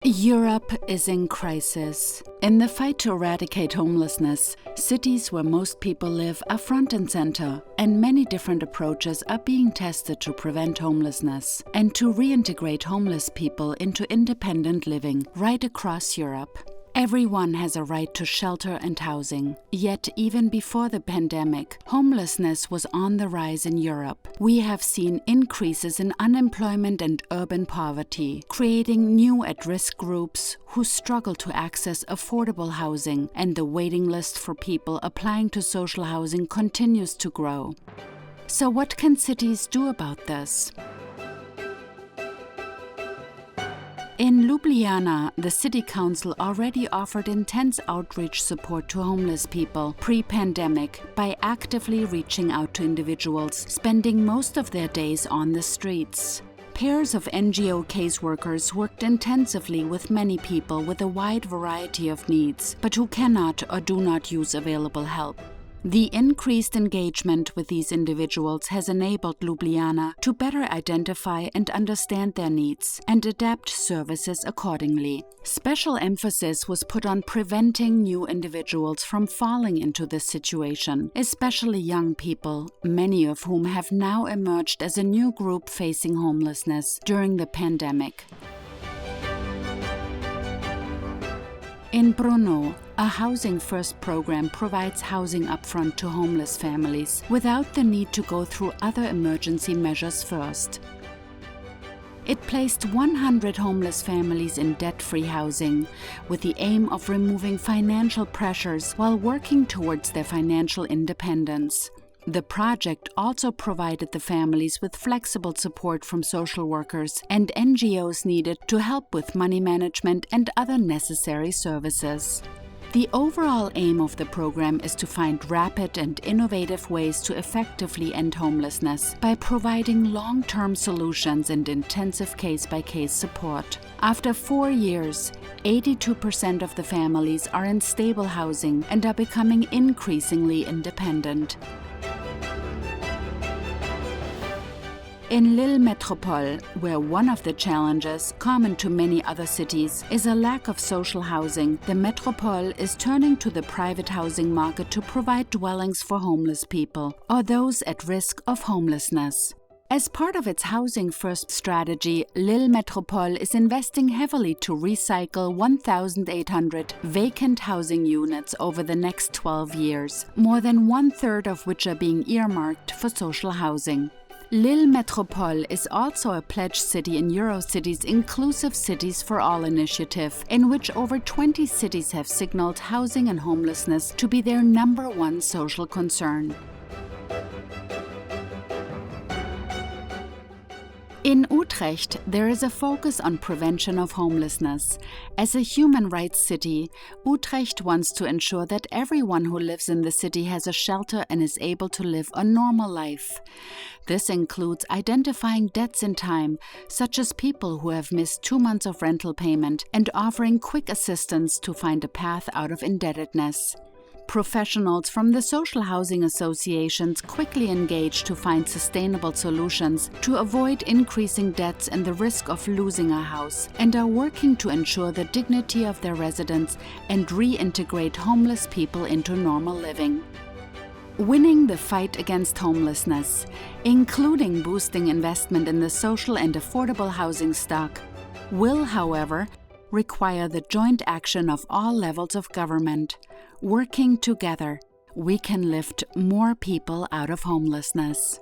Europe is in crisis. In the fight to eradicate homelessness, cities where most people live are front and center, and many different approaches are being tested to prevent homelessness and to reintegrate homeless people into independent living right across Europe. Everyone has a right to shelter and housing. Yet, even before the pandemic, homelessness was on the rise in Europe. We have seen increases in unemployment and urban poverty, creating new at-risk groups who struggle to access affordable housing, and the waiting list for people applying to social housing continues to grow. So what can cities do about this? In Ljubljana, the city council already offered intense outreach support to homeless people pre-pandemic by actively reaching out to individuals spending most of their days on the streets. Pairs of NGO caseworkers worked intensively with many people with a wide variety of needs, but who cannot or do not use available help. The increased engagement with these individuals has enabled Ljubljana to better identify and understand their needs and adapt services accordingly. Special emphasis was put on preventing new individuals from falling into this situation, especially young people, many of whom have now emerged as a new group facing homelessness during the pandemic. In Brno, a Housing First program provides housing upfront to homeless families without the need to go through other emergency measures first. It placed 100 homeless families in debt-free housing with the aim of removing financial pressures while working towards their financial independence. The project also provided the families with flexible support from social workers and NGOs needed to help with money management and other necessary services. The overall aim of the program is to find rapid and innovative ways to effectively end homelessness by providing long-term solutions and intensive case-by-case support. After 4 years, 82% of the families are in stable housing and are becoming increasingly independent. In Lille Metropole, where one of the challenges, common to many other cities, is a lack of social housing, the Metropole is turning to the private housing market to provide dwellings for homeless people or those at risk of homelessness. As part of its Housing First strategy, Lille Metropole is investing heavily to recycle 1,800 vacant housing units over the next 12 years, more than one-third of which are being earmarked for social housing. Lille Metropole is also a pledged city in Eurocities' Inclusive Cities for All initiative, in which over 20 cities have signaled housing and homelessness to be their #1 social concern. In Utrecht, there is a focus on prevention of homelessness. As a human rights city, Utrecht wants to ensure that everyone who lives in the city has a shelter and is able to live a normal life. This includes identifying debts in time, such as people who have missed 2 months of rental payment, and offering quick assistance to find a path out of indebtedness. Professionals from the social housing associations quickly engage to find sustainable solutions to avoid increasing debts and the risk of losing a house, and are working to ensure the dignity of their residents and reintegrate homeless people into normal living. Winning the fight against homelessness, including boosting investment in the social and affordable housing stock, will, however, require the joint action of all levels of government. Working together, we can lift more people out of homelessness.